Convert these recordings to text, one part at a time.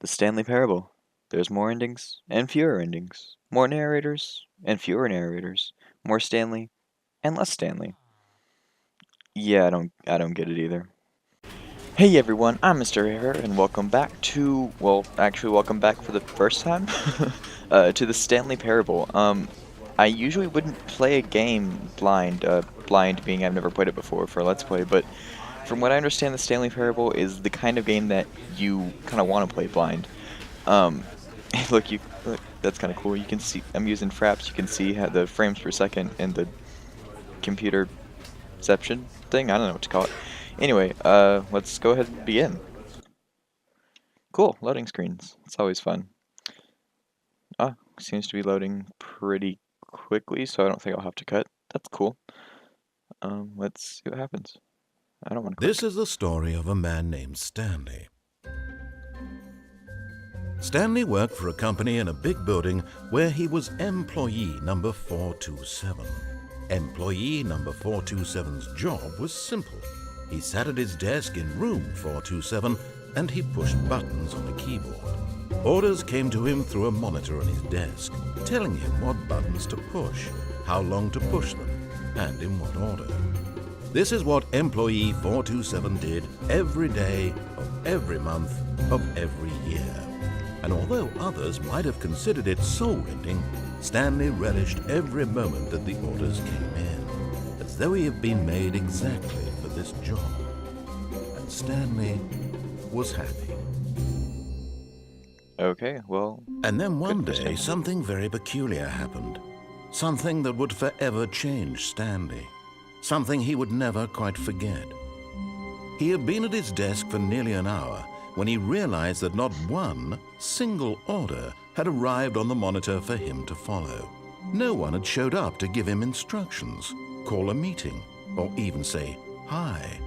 The Stanley Parable. There's more endings and fewer endings. More narrators and fewer narrators. More Stanley and less Stanley. Yeah, I don't get it either. Hey everyone, I'm MrHarr and welcome back to, well, actually welcome back for the first time to the Stanley Parable. I usually wouldn't play a game blind, blind being I've never played it before for Let's Play, but from what I understand, the Stanley Parable is the kind of game that you kind of want to play blind. Um, look, that's kind of cool. You can see, I'm using Fraps, you can see how the frames per second in the computerception thing, I don't know what to call it. Anyway, let's go ahead and begin. Cool, loading screens. It's always fun. Ah, seems to be loading pretty quickly, so I don't think I'll have to cut. That's cool. Let's see what happens. I don't want to. This is the story of a man named Stanley. Stanley worked for a company in a big building where he was employee number 427. Employee number 427's job was simple. He sat at his desk in room 427 and he pushed buttons on a keyboard. Orders came to him through a monitor on his desk, telling him what buttons to push, how long to push them, and in what order. This is what employee 427 did every day of every month of every year. And although others might have considered it soul-rending, Stanley relished every moment that the orders came in, as though he had been made exactly for this job. And Stanley was happy. Okay, well... And then one day, something very peculiar happened. Something that would forever change Stanley. Something he would never quite forget. He had been at his desk for nearly an hour when he realized that not one single order had arrived on the monitor for him to follow. No one had showed up to give him instructions, call a meeting, or even say hi.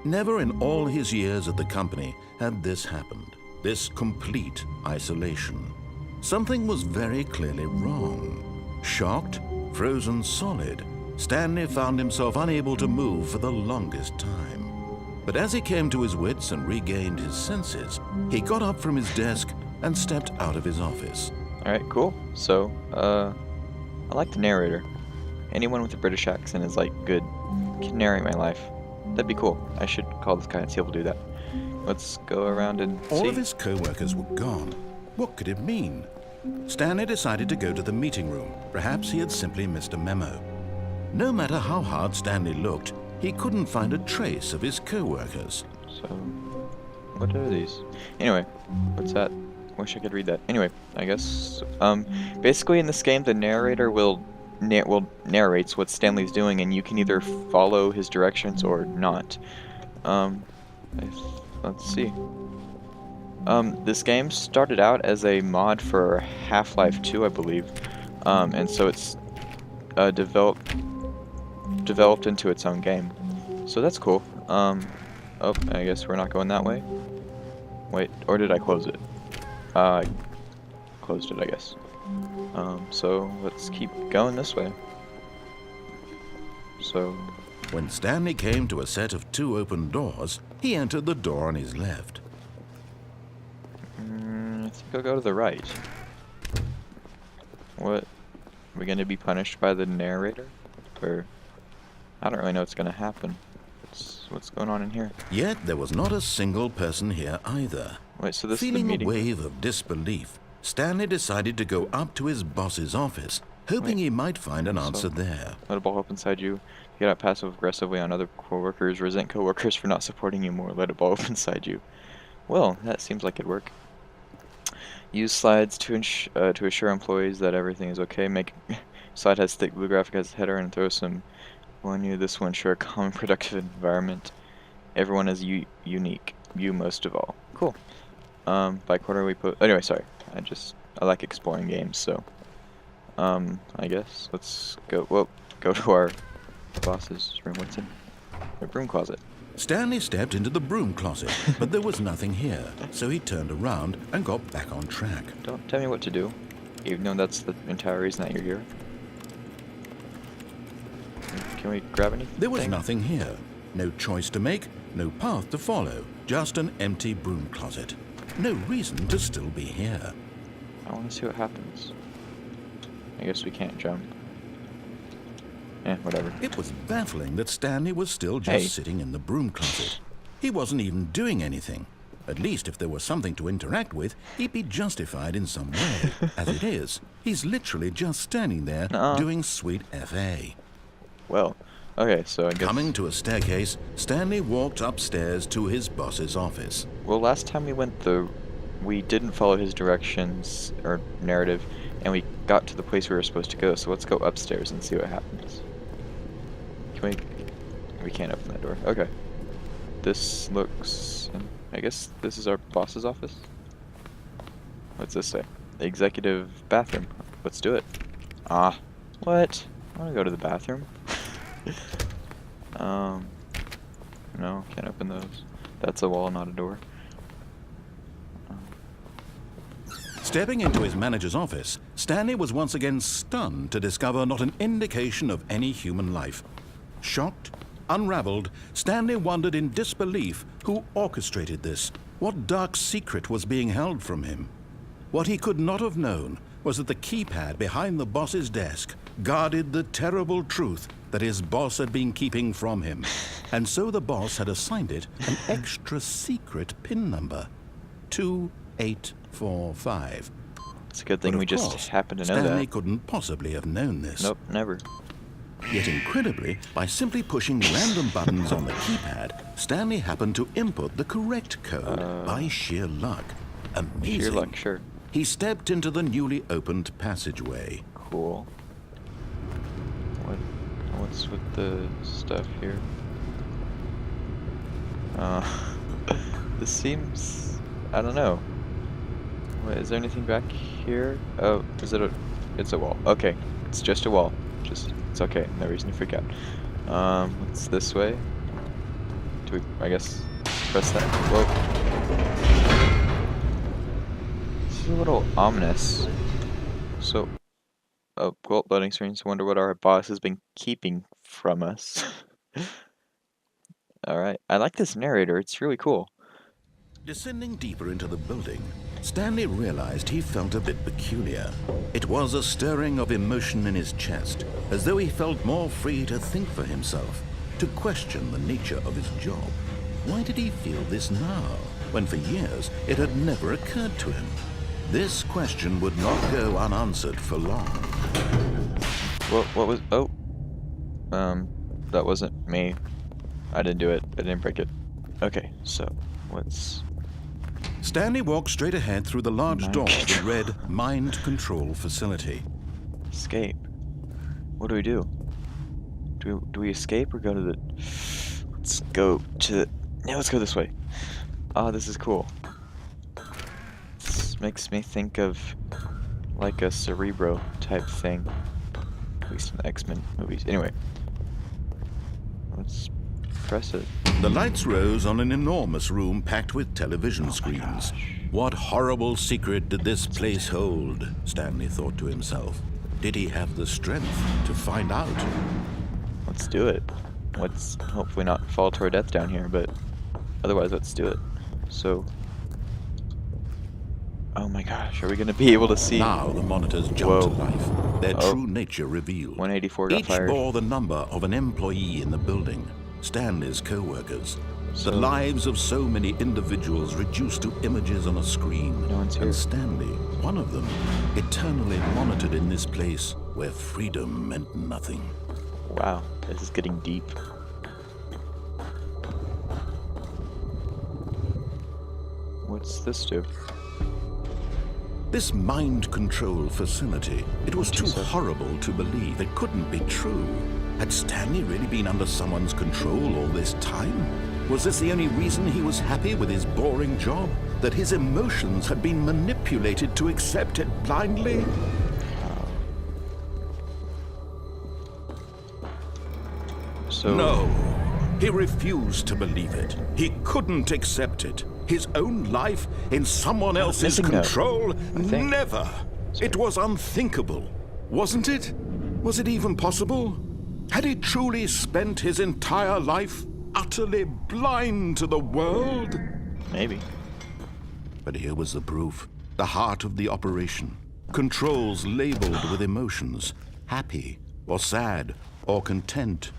Never in all his years at the company had this happened, this complete isolation. Something was very clearly wrong. Shocked, frozen solid, Stanley found himself unable to move for the longest time. But as he came to his wits and regained his senses, he got up from his desk and stepped out of his office. Alright, cool. So, I like the narrator. Anyone with a British accent is like, good, can narrate my life. That'd be cool. I should call this guy and see if he'll do that. Let's go around and see. All of his co-workers were gone. What could it mean? Stanley decided to go to the meeting room. Perhaps he had simply missed a memo. No matter how hard Stanley looked, he couldn't find a trace of his co-workers. So, what are these? Anyway, what's that? Wish I could read that. Anyway, I guess, basically in this game, the narrator narrates what Stanley's doing, and you can either follow his directions or not. Let's see. This game started out as a mod for Half-Life 2, I believe, and so it's developed into its own game. So that's cool. Oh, I guess we're not going that way. Wait, or did I close it? I closed it, I guess. So let's keep going this way. So... When Stanley came to a set of two open doors, he entered the door on his left. I think I'll go to the right. What? Are we going to be punished by the narrator? Or... I don't really know what's going to happen. What's going on in here? Yet there was not a single person here either. Wait, so this Feeling is the meeting? a wave of disbelief, Stanley decided to go up to his boss's office, hoping he might find an answer there. Let a ball up inside you. Get out passive-aggressively on other coworkers. Resent coworkers for not supporting you more. Let a ball up inside you. Well, that seems like it'd work. Use slides to assure employees that everything is okay. Make slide has thick blue graphic as header and throw some on you. This will ensure a common productive environment. Everyone is unique. You most of all. Cool. By quarterly anyway, sorry. I like exploring games, so I guess let's go. Well, go to our boss's room. What's in the broom closet? Stanley stepped into the broom closet, but there was nothing here, so he turned around and got back on track. Don't tell me what to do, even though that's the entire reason that you're here. Can we grab anything? There was nothing here. No choice to make, no path to follow, just an empty broom closet. no reason to still be here. I want to see what happens. I guess we can't jump. Whatever. It was baffling that Stanley was still just sitting in the broom closet. He wasn't even doing anything. At least if there was something to interact with, he'd be justified in some way. As it is, he's literally just standing there doing sweet FA. Well, okay, so I guess... Coming to a staircase, Stanley walked upstairs to his boss's office. Well, last time we didn't follow his directions, or narrative, and we got to the place we were supposed to go, so let's go upstairs and see what happens. Can we can't open that door. Okay. This looks... I guess this is our boss's office? What's this say? The executive bathroom. Let's do it. Ah. What? I want to go to the bathroom. No, can't open those. That's a wall, not a door. Stepping into his manager's office, Stanley was once again stunned to discover not an indication of any human life. Shocked, unraveled, Stanley wondered in disbelief who orchestrated this. What dark secret was being held from him? What he could not have known was that the keypad behind the boss's desk guarded the terrible truth that his boss had been keeping from him. And so the boss had assigned it an extra secret PIN number, 2845. It's a good thing we just happened to know that. Stanley couldn't possibly have known this. Nope, never. Yet incredibly, by simply pushing random buttons on the keypad, Stanley happened to input the correct code by sheer luck. Amazing. Sheer luck, sure. He stepped into the newly opened passageway. Cool. What's with the stuff here? This seems... I don't know. Wait, is there anything back here? Oh, is it a... It's a wall. Okay, it's just a wall. It's okay, no reason to freak out. What's this way? Do we, I guess, press that? Whoa. This is a little ominous. So, oh, well, loading screens. I wonder what our boss has been keeping from us. Alright, I like this narrator, it's really cool. Descending deeper into the building, Stanley realized he felt a bit peculiar. It was a stirring of emotion in his chest, as though he felt more free to think for himself, to question the nature of his job. Why did he feel this now, when for years it had never occurred to him? This question would not go unanswered for long. What was... Oh. That wasn't me. I didn't do it. I didn't break it. Okay, so, what's... Stanley walked straight ahead through the large door that read Mind Control Facility. Escape. What do we do? Do we escape or go to the... Let's go to... Yeah, let's go this way. Oh, this is cool. This makes me think of like a Cerebro type thing. At least in the X-Men movies. Anyway. Let's press it. The lights rose on an enormous room packed with television screens. What horrible secret did this place hold? Stanley thought to himself. Did he have the strength to find out? Let's do it. Let's hopefully not fall to our death down here, but otherwise let's do it. So... Oh my gosh, are we going to be able to see... Now the monitors jumped to life, their true nature revealed. 184 got fired. Each bore the number of an employee in the building, Stanley's co-workers. The lives of so many individuals reduced to images on a screen. No one's here. And Stanley, one of them, eternally monitored in this place where freedom meant nothing. Wow, this is getting deep. What's this do? This mind control facility, it was too horrible to believe. It couldn't be true. Had Stanley really been under someone's control all this time? Was this the only reason he was happy with his boring job? That his emotions had been manipulated to accept it blindly? No, he refused to believe it. He couldn't accept it. His own life in someone else's control? Never. It was unthinkable, wasn't it? Was it even possible? Had he truly spent his entire life utterly blind to the world? Maybe. But here was the proof. The heart of the operation. Controls labeled with emotions. Happy, or sad, or content.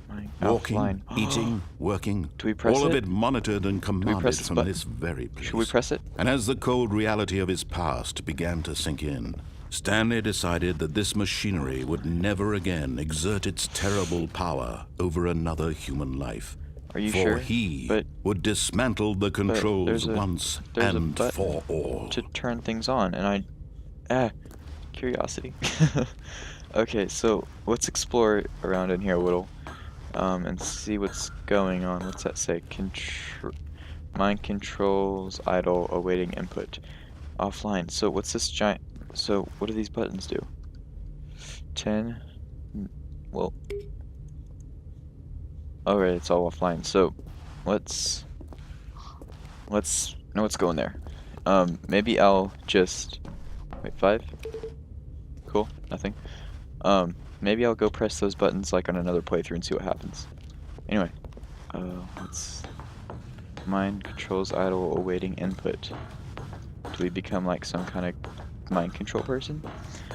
Walking, Offline. eating, working. Do we press all of it? it monitored and commanded press this from button? this very place. Should we press it? And as the cold reality of his past began to sink in, Stanley decided that this machinery would never again exert its terrible power over another human life. Are you For sure? he But would dismantle the controls there's once a and button for all. to turn things on, and curiosity. Okay, so let's explore around in here a little, and see what's going on. What's that say? Mind controls idle, awaiting input. Offline. So what's this giant? So what do these buttons do? 10. Well. Alright, it's all offline. So let's know what's going there. Maybe I'll just wait. 5. Cool. Nothing. Maybe I'll go press those buttons like on another playthrough and see what happens. Anyway, let's mind controls idle, awaiting input. Do we become like some kind of mind control person?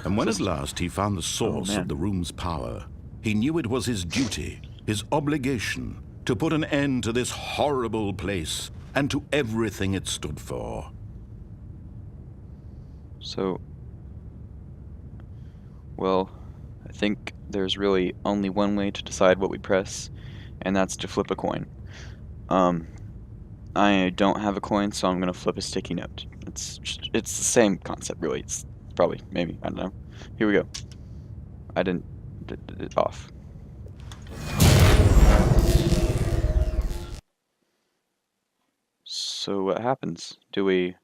And when at last he found the source man. of the room's power, he knew it was his duty, his obligation, to put an end to this horrible place and to everything it stood for. So, well, I think there's really only one way to decide what we press, and that's to flip a coin. I don't have a coin, so I'm gonna flip a sticky note. It's the same concept, really. It's probably, maybe, I don't know. Here we go. I did it off. So what happens? Do we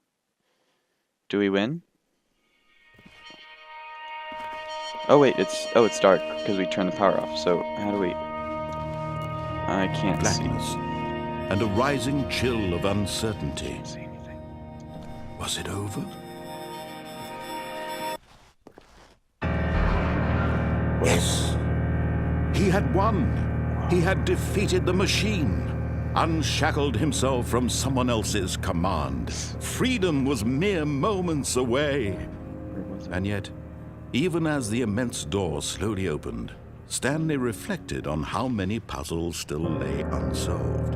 win? Oh wait, it's dark because we turned the power off. So how do we? I can't Blackness see. and a rising chill of uncertainty. Can't see anything. Was it over? Yes. He had won. He had defeated the machine. Unshackled himself from someone else's command. Freedom was mere moments away. Where was it? And yet, even as the immense door slowly opened, Stanley reflected on how many puzzles still lay unsolved.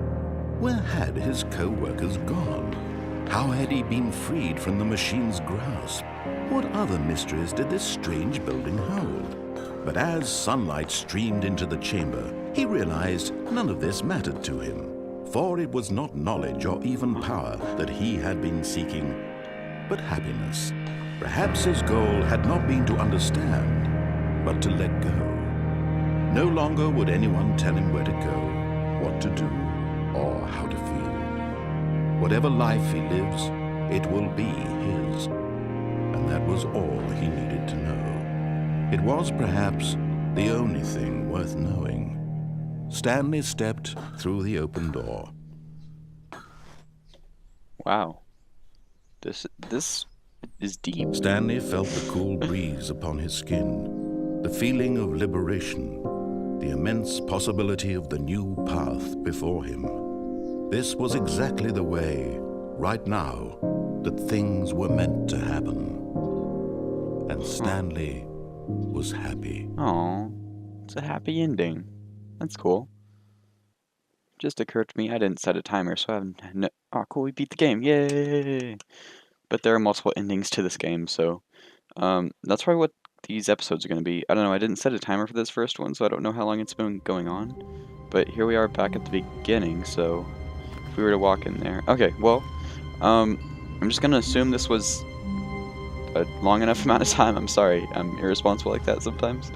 Where had his co-workers gone? How had he been freed from the machine's grasp? What other mysteries did this strange building hold? But as sunlight streamed into the chamber, he realized none of this mattered to him, for it was not knowledge or even power that he had been seeking, but happiness. Perhaps his goal had not been to understand, but to let go. No longer would anyone tell him where to go, what to do, or how to feel. Whatever life he lives, it will be his. And that was all he needed to know. It was perhaps the only thing worth knowing. Stanley stepped through the open door. Wow. This is deep. Stanley felt the cool breeze upon his skin, the feeling of liberation, the immense possibility of the new path before him. This was exactly the way, right now, that things were meant to happen. And Stanley was happy. Aw, it's a happy ending. That's cool. Just occurred to me, I didn't set a timer, so I haven't. No, oh, cool, we beat the game! Yay! But there are multiple endings to this game, so that's probably what these episodes are going to be. I don't know. I didn't set a timer for this first one, so I don't know how long it's been going on. But here we are back at the beginning. So if we were to walk in there, okay. Well, I'm just gonna assume this was a long enough amount of time. I'm sorry, I'm irresponsible like that sometimes.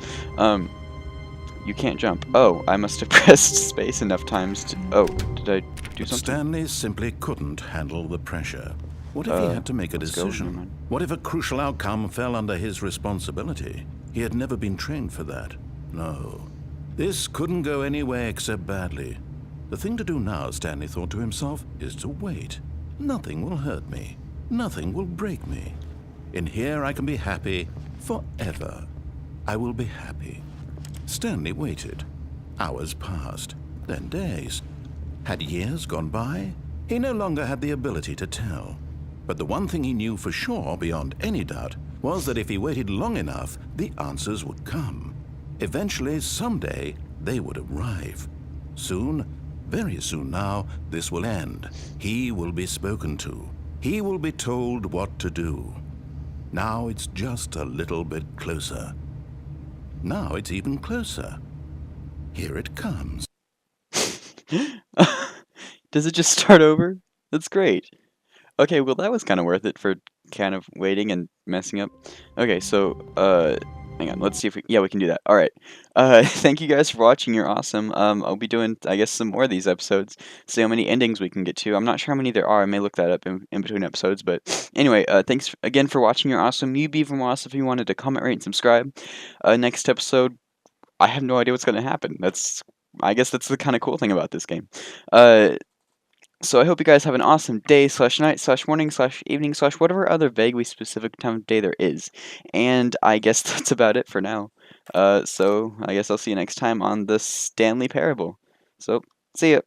You can't jump. Oh, I must have pressed space enough times to. Oh, did I do something? Stanley simply couldn't handle the pressure. What if he had to make a let's go, never decision? mind. What if a crucial outcome fell under his responsibility? He had never been trained for that. No. This couldn't go any way except badly. The thing to do now, Stanley thought to himself, is to wait. Nothing will hurt me. Nothing will break me. In here I can be happy forever. I will be happy. Stanley waited. Hours passed, then days. Had years gone by? He no longer had the ability to tell. But the one thing he knew for sure, beyond any doubt, was that if he waited long enough, the answers would come. Eventually, someday, they would arrive. Soon, very soon now, this will end. He will be spoken to. He will be told what to do. Now it's just a little bit closer. Now it's even closer. Here it comes. Does it just start over? That's great. Okay, well that was kind of worth it for kind of waiting and messing up. Okay, so hang on, let's see if we can do that. All right. Thank you guys for watching. You're awesome. I'll be doing, I guess, some more of these episodes. See how many endings we can get to. I'm not sure how many there are. I may look that up in between episodes. But anyway, thanks again for watching. You're awesome. You'd be even more awesome if you wanted to comment, rate, and subscribe. Next episode, I have no idea what's going to happen. I guess that's the kind of cool thing about this game. So I hope you guys have an awesome day / night / morning / evening / whatever other vaguely specific time of day there is. And I guess that's about it for now. So I guess I'll see you next time on the Stanley Parable. So see ya.